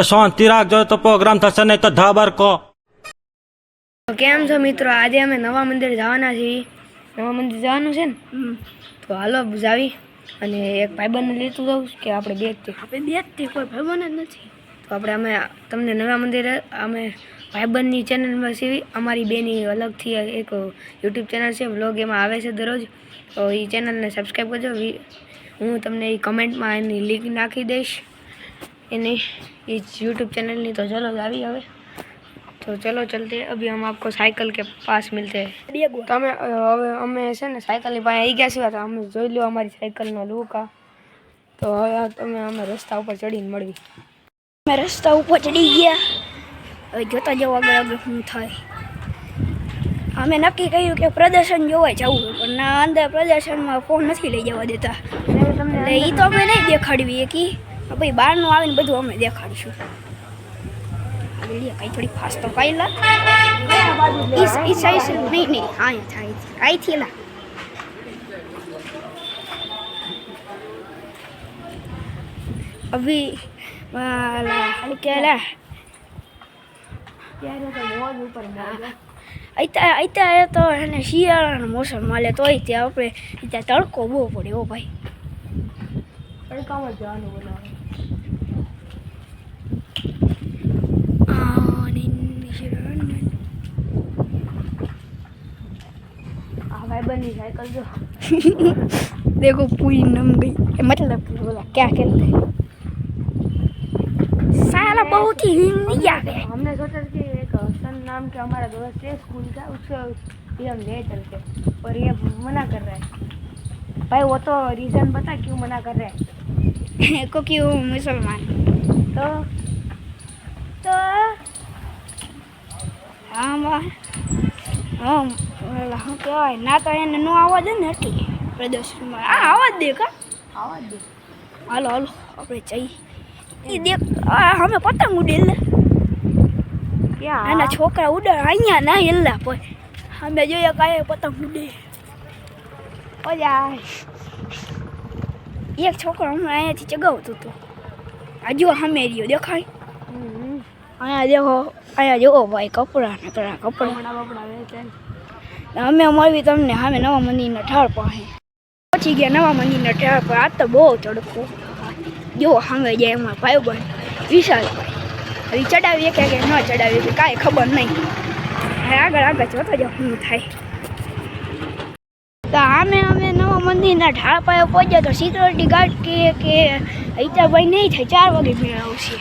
શાંતિ રાખજો તો પ્રોગ્રામ થશે નહીં તો ધાબર કો. કેમ છો મિત્રો? આજે અમે નવા મંદિર જવાના છીએ. નવા મંદિર જવાનું છે ને, તો હાલો જાવી. અને એક ભાઈબંધને લેતું જાઉં કે આપણે બે જ કોઈ ભાઈબંધ જ નથી. તો અમે તમને નવા મંદિરે અમે ભાઈબંધની ચેનલમાં છીએ. અમારી બેની અલગથી એક યુટ્યુબ ચેનલ છે, વ્લોગ એમાં આવે છે દરરોજ. તો એ ચેનલને સબસ્ક્રાઈબ કરજો. હું તમને એ કમેન્ટમાં એની લિંક નાખી દઈશ એની यूट्यूब चैनल नहीं. तो चलो जावी हवे. तो चलो चलते हैं. अभी हम आपको साइकिल के पास मिलते हैं. तो અમે છે ને સાયકલની પાસે આવી ગયા છીએ. અમે જોઈ લો અમારી સાયકલનો લુક આ. તો હવે અમે રસ્તા ઉપર ચડીને મળવી. અમે રસ્તા ઉપર ચડી ગયા. હવે જોતા જાવ આગળ આગળ શું થાય. અમે નક્કી કર્યું કે પ્રદર્શન જોવા જવું, પણ અંદર પ્રદર્શનમાં ફોન નથી લઈ જવા દેતા. એટલે એ તો અમે નહીં દેખાડવી કે ભાઈ બહારનું આવીને બધું અમે દેખાડીશું. કઈ થોડી ફાસ્ટ તો કઈ લા નહીં અહીંથી લા. અભી કેલા અત્યારે તો એને શિયાળાનો મોસમ માલે તોય ત્યાં આપણે ત્યાં તડકો બહુ પડે. ઓ ભાઈ તડકામાં જવાનું બનાવે. भाईबंदी साइकिल जो देखो पूरी नम गई. मतलब बोला क्या कहते हैं, साला बहुत ही नहीं आ गया. हमने सोचा कि एक सन नाम के हमारा दोस्त है स्कूल का, उससे हम ले चलते, और ये मना कर रहा है. भाई वो तो रीज़न बता क्यों मना कर रहा है. क्योंकि वो मुसलमान. तो हाँ શું કહેવાય ના, તો એને નો આવવા દે ને એટલી પ્રદર્શનમાં. આવવા દે કા આવવા દે. હાલો હાલો આપણે જઈ. એ દેખ અમે પતંગ ઉડેલ એના છોકરા ઉડે અહીંયા ના હેલા પણ અમે જોઈએ કાંઈ પતંગ ઉડે. ઓજા એક છોકરો હમણાં અહીંયાથી ચગાવતો હતો. હજુ અમે રહ્યો દેખાય. અહીંયા દેખો, અહીંયા જોવો ભાઈ કપડાં ને કપડાં. અમે મળવી તમને સામે નવા મંદિરના ઠાળ પાસે પહોંચી ગયા. નવા મંદિરના ઠાળ પર આ તો બહુ તડકો. જો સામે જાય એમાં ભાઈબંધ વિશાલભાઈ. હવે ચડાવીએ કે ન ચડાવીએ કે કાંઈ ખબર નહીં. આગળ આગળ જોતો જાઓ શું થાય. તો અમે નવા મંદિરના ઠાળ પાસે પહોંચ્યા તો સિક્યોરિટી ગાર્ડ કે હિતાભાઈ નહીં થાય 4 વાગે મેળ આવશે,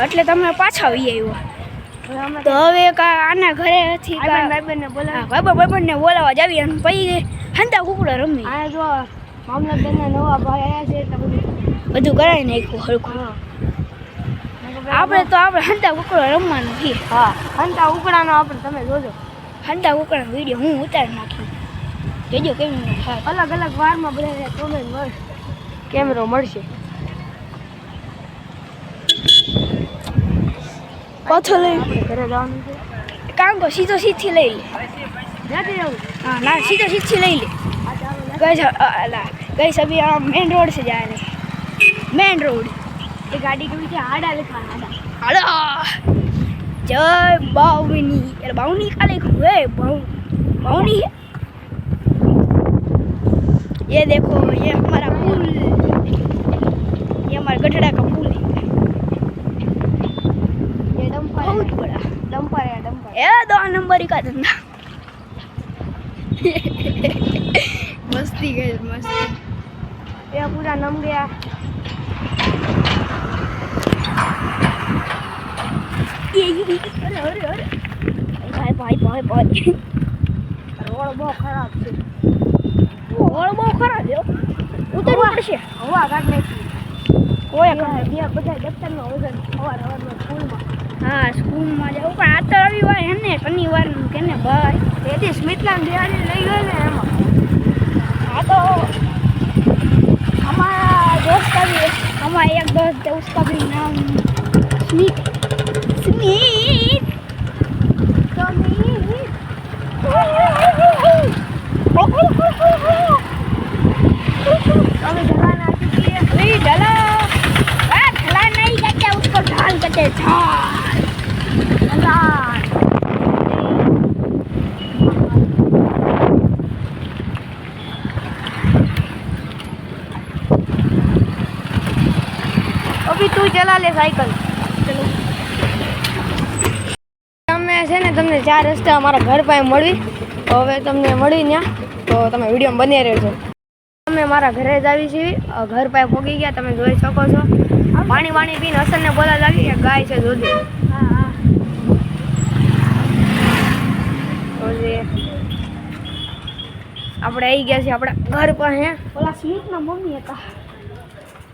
એટલે તમે પાછા આવી આવ્યા. તો હવે આના ઘરેથી ભાઈબંધને બોલાવવા જાવી અને પછી હંતા કુકડા રમી. આ જો મામલતદારના નવા ભાઈ આવ્યા છે એટલે બધું કરાવી નાખ્યું હરખું. આપણે હંતા કુકડા રમવાનું છે. હા, હંતા કુકડાનો આપણે તમે જોજો. હંતા કુકડાનો વિડીયો હું ઉતારી નાખ્યો. જોજો કેમ થાય. અલગ અલગ વારમાં બધા કોમેન્ટ મળશે, કેમેરો મળશે. પાછો લઈ ઘરે જવાનું છે. કાંગો સીધો સીધી લઈ લે. નથી જવું. હા ના, સીધો સીધી લઈ લે. गई सभी मेन रोड से जा रहे. मेन रोड ये गाड़ी के पीछे आड़ा लिखा आड़ा. जय बावनी. यार बावनी का लिखा है बावनी है. ये देखो ये हमारा पुल, ये हमारा गठड़ा का पुल है. ये डंपर बहुत बड़ा डंपर है. डंपर ये 2 नंबर का धंधा. मस्ती गई मस्ती. ये पूरा नम गया. ये अरे अरे अरे भाई भाई भाई रोड बहुत खराब है. रोड बहुत खराब है. उतरવું પડશે. હવા કાઢ નાખી. કોઈ બધા દફતરનો વજન સવારમાં સ્કૂલમાં. હા સ્કૂલમાં જવું, પણ આ તો રવિવાર હે ને શનિવારનું કે ને ભાઈ એથી સ્મિતલાન બિહારી લઈ ગયો ને એમાં. हाँ तो हमारा दोस्त का भी, हमारा एक दोस्त है उसका भी नाम स्मित. स्मित अभी ढलान आ चुकी है. अभी ढला नहीं क्या अभी तू चला ले साइकिल चलो તમે છે ને તમને 4 રસ્તા અમારા ઘર પાસે મળી તો હવે તમને મળી ત્યાં તો તમે વિડીયો બની રહેજો અમે મારા ઘરે જ આવી છીએ ઘર પાસે પહોંચી ગયા તમે જોઈ શકો છો પાણી પીને હસનને બોલા લાગી કે ગાય છે જોજે હા આપણે આવી ગયા છીએ આપણા ઘર પાસે ઓલા સ્મિતના મમ્મી હતા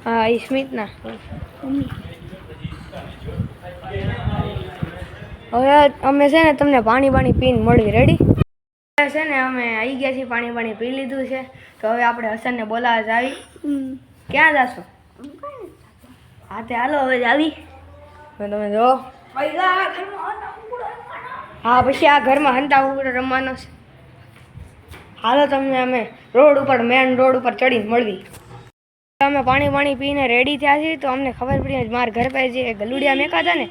હા એ સ્મિતના મમ્મી હવે અમે છે ને તમને પાણી પીને મળી રેડી છે ને અમે આવી ગયા છીએ પાણી પી લીધું છે તો હવે આપણે હસનને બોલાવા જ આવી ક્યાં જાશો હા તે હાલો હવે જ આવી તમે જો હા પછી આ ઘરમાં હંતા ઉપર રમવાનો છે હાલો તમને અમે મેન રોડ ઉપર ચડીને મળવી અમે પાણી પીને રેડી થયા છીએ તો અમને ખબર પડી મારા ઘર પાસે જે ગલુડિયા મેકા હતા ને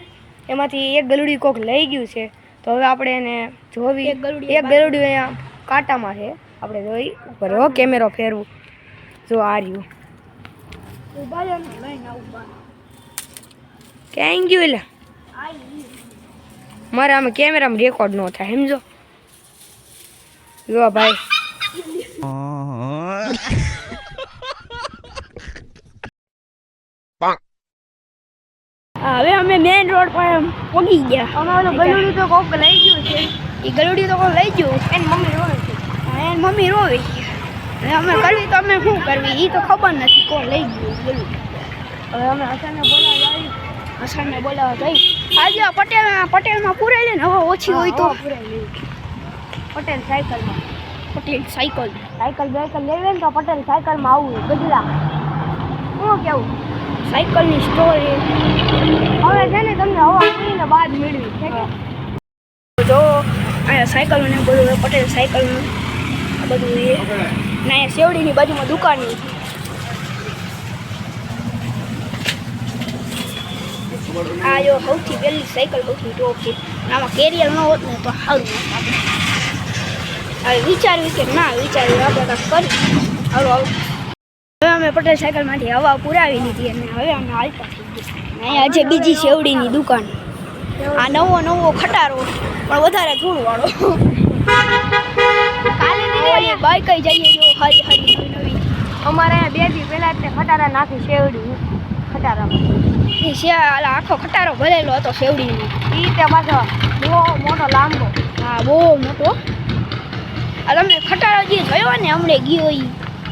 એમાંથી એક ગલુડી કોક લઈ ગયું છે તો હવે આપણે એને જોવી એક ગલુડિયું અહીંયા કાંટામાં છે આપણે જોઈ ઉપર હો કેમેરો ફેરવું જો આ રહ્યું ક્યાં ગયું એટલે મારે આમાં કેમેરામાં રેકોર્ડ ન થાય સમજો જો ભાઈ હવે અમે મેઇન રોડ પર પહોંચી ગયા અમારું ગલુડી તો કોક લઈ ગયું છે એ ગલુડી તો કોક લઈ ગયું એની મમ્મી રોવે છે એની મમ્મી રોવે છે હવે અમે કરવી તો અમે શું કરવી એ તો ખબર નથી કોણ લઈ ગયું ગલુડી હવે અમે હસનને બોલાવા જઈ આજે પટેલમાં પૂરાઈ લે ને હવે ઓછી હોય તો પટેલ સાયકલ લેવે ને તો પટેલ સાયકલમાં આવવું ગજલા શું કેવું સાયકલની સ્ટોરી હવે છે ને તમને હવા પૂરીને બાદ મેળવી છે કે જો અહીંયા સાયકલ ને બધું પટેલ સાયકલનું આ બધું એ ને અહીંયા સેવડીની બાજુમાં દુકાનની આ જો સૌથી પહેલી સાયકલ સૌથી ટોપ છે આમાં કેરિયર ન હોત ને તો સારું હવે વિચાર્યું કે ના વિચાર્યું આપણે કાંઈક કરી હાલો હવે અમે પટેલ સાયકલમાંથી હવા પુરાવી લીધી અને હવે અમે હાલતા થઈ ગયા અહીંયા છે બીજી સેવડીની દુકાન આ નવો ખટારો પણ વધારે ધૂળવાળો કાલે બાઈક જઈએ જો હરી નવી અમારે અહીંયા 2 દી પહેલાં જ ખટારા નાખી શેવડી ખટારામાં આખો ખટારો ભરેલો હતો શેવડીનો એ તે પાછો બહુ મોટો લાંબો હા બહુ મોટો આ તમે ખટારો જે જોયો ને હમણે ગયો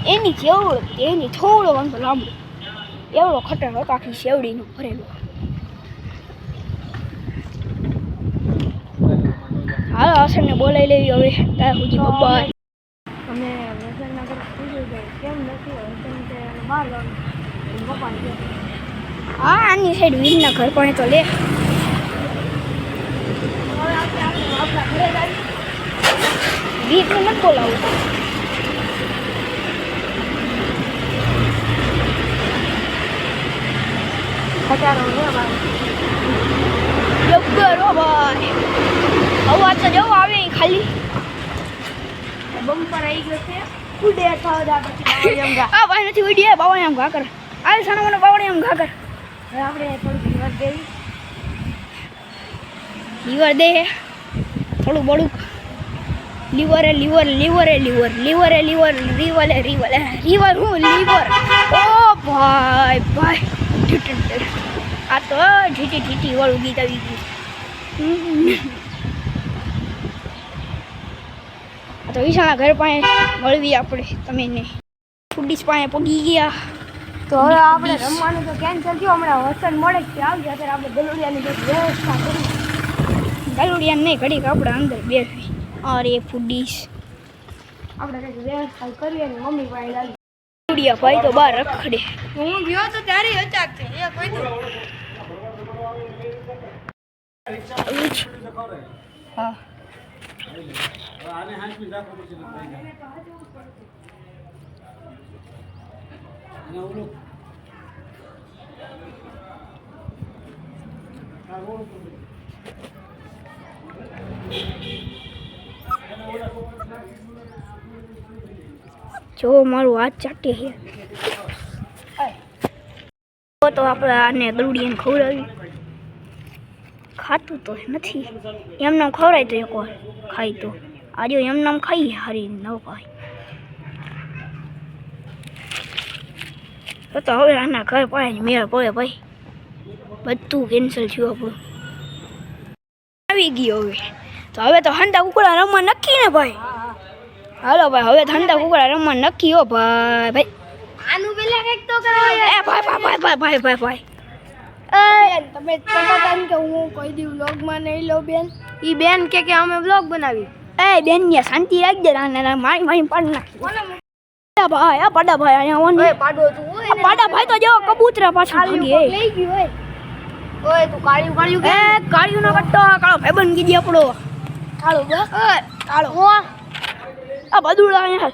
એની જેવડો એની થોડો વાંધો લાંબો એવડો ખટારો હતો આખી શેવડીનો ભરેલો હાલો હસનને બોલાવી લેવી હવે ત્યાં સુધી પપ્પા અમે વસનના ઘર પૂછ્યું કે કેમ નથી હસન તે બહાર જવાનું પપ્પાને હા આની સાઈડ વીરના ઘર પણ તો લે આપણા ઘરે વીરનું નથી બોલાવું ખટારો છે ભાઈ જબ્બર હો ભાઈ અવાજ તો જવો આવે ખાલી બમ્પર આવી ગયો છે ઉડે થવા પછી આ ભાઈ નથી ઉડે બાવા એમ ઘા કર આ સાનો મને બાવડે એમ ઘા કર હવે આપણે થોડું લીવર દે થોડું બડું લીવર હું લીવર ઓ ભાઈ આ તો ઢીટી વાળું ગીત આવી ગયું તો ઈશાના ઘર પાસે મળવી આપણે તમે નહીં ફૂડીસ પાસે પગી ગયા તો હવે આપણે રમવાનું તો કેન્સલ થયું હમણાં વસન મળે જ આવજો અત્યારે આપણે ગલુડિયાની વ્યવસ્થા કરી ગલુડિયા નહીં ઘડીક આપણે અંદર બેસી અરે ફૂડીસ આપણે કંઈક વ્યવસ્થા કરીએ ને મમ્મી પાસે લાવી ગલુડિયા ભાઈ તો બહાર રખડે હું ગયો તો ત્યારે અચાક છે એ કોઈ હા જો મારું હાથ ચાટે છે તો આપણે આને ગરુડિયાને ખવડાવી ખાતું તો નથી એમને ખવડાય તો એક વાર ખાઈ તો આજે એમને ખાઈ હારી ન ખાય તો હવે આના ઘર પાય મેળ પડે ભાઈ બધું કેન્સલ થયું આપણું આવી ગયો હવે તો હંડા કુકડા રમવા નક્કી ને ભાઈ હાલો ભાઈ હવે હંડા કુકડા રમવા નક્કી હો ભાઈ ભાઈ આનું પેલા કઈક તો કરાવો એ ભાઈ તમે કહેતા કે હું કોઈ દી વ્લોગમાં નહીં લો બેન ઈ બેન કે અમે વ્લોગ બનાવી એ બેન ને શાંતિ રાખજે મારી પાડ નાખી ભાઈ આ પાડા ભાઈ અહીંયા ઓન પાડો તું પાડા ભાઈ તો જો કબૂતરા પાછળ ભાગી લઈ ગયો ઓય ઓય તું કાળિયું કે કાળિયું નો કટ્ટો કાળો ભાઈબંધ કીધી આપણો કાળો બસ કાળો હો આ બદુડા અહીંયા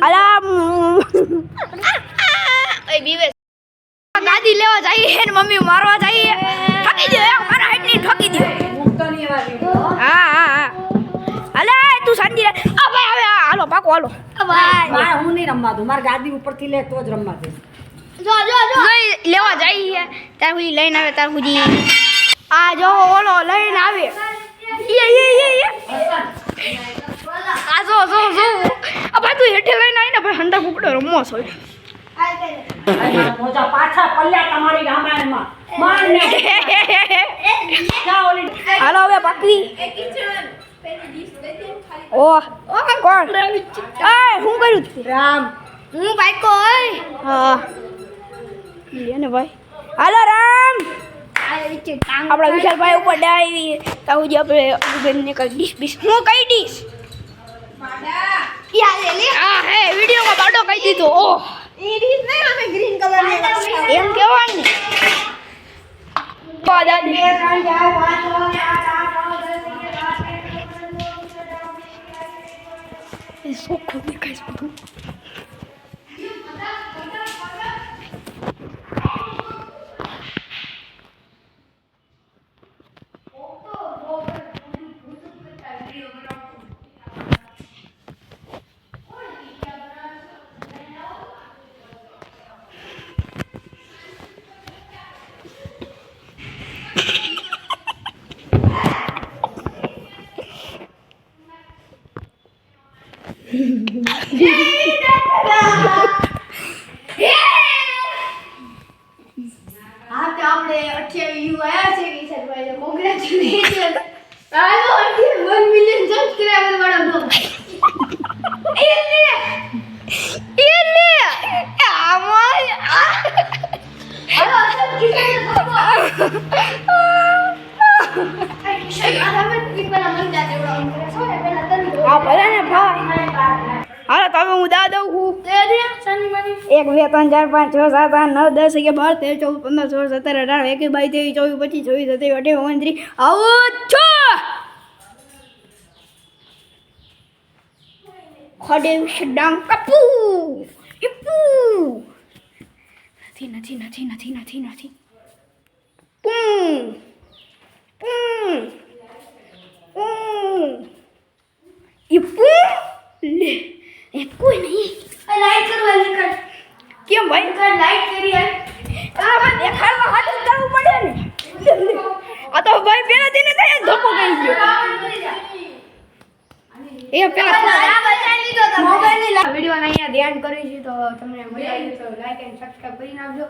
અલા ઓય બીવે ગાડી લેવા જઈએ ને મમ્મી મારવા જઈએ ઠકી દે મારા હાઈટ ની ઠકી દે હા અલે તું શાંતિ રે આ ભાઈ હવે હાલો પાકો હાલો ભાઈ મારે હું નહીં રમવા દઉં મારે ગાદી ઉપરથી લે તો જ રમવા દે જો લેવા જઈએ તાર સુધી લઈને આવે તાર સુધી આ જો ઓલો લઈને આવે આ જો આ ભાઈ તું હેઠે લઈને આવી ને ભાઈ હંડા કુકડો રમવો છો મોજા પાછા પલ્યા તમારી રામાયણમાં મારને જા ઓલી હાલો હવે પાકવી ઓ કોણ એ હું કર્યું રામ હું પાકો ઓય હા લે ને ભાઈ હાલો રામ આપણા વિશાલભાઈ ઉપર ડાવી તાઉજી આપણે બેનને કઈ ડીશ હું કઈ ડીશ બાડા યા લે હા હે વિડિયોમાં બાડો કહી દીધો ઓ એ ડીશ નહીં અમે ગ્રીન કલર ની એમ કહેવાનું બાડા દે એ સોખો દેખાય છે બધું હા તો આપણે 28 વ્યૂ આયા છે વિશાલભાઈ કોંગ્રેચ્યુલેશન હાલો 1 મિલિયન સબસ્ક્રાઇબર વાળા બ્લોગ એલે આમાં હાલો અસલ કિસાન હા ભલે ને ભાઈ હાલો તો હવે હું દા દઉં છું 1 2 3 4 5 6 7 8 9 10 11 12 13 14 15 16 17 18 21 22 23 24 25 26 27 28 29 આવો છો ખડે શડાંગ કપુ ઇપુ નથી પૂ ઇપુ લે એ કોઈ નહીં લાઈટ કરવા નીકળ કેમ ભાઈ કર લાઈટ કરી યાર આ દેખાડવા હાથ જવું પડે ને આ તો ભાઈ પેલા દિને થાય ધોકો ગઈ ગયો એ પેલા મોબાઈલ ની વિડિયો ને અહીંયા ધ્યાન કરી છે તો તમને મજા આવી તો લાઈક એન્ડ સબસ્ક્રાઇબ કરી નાખજો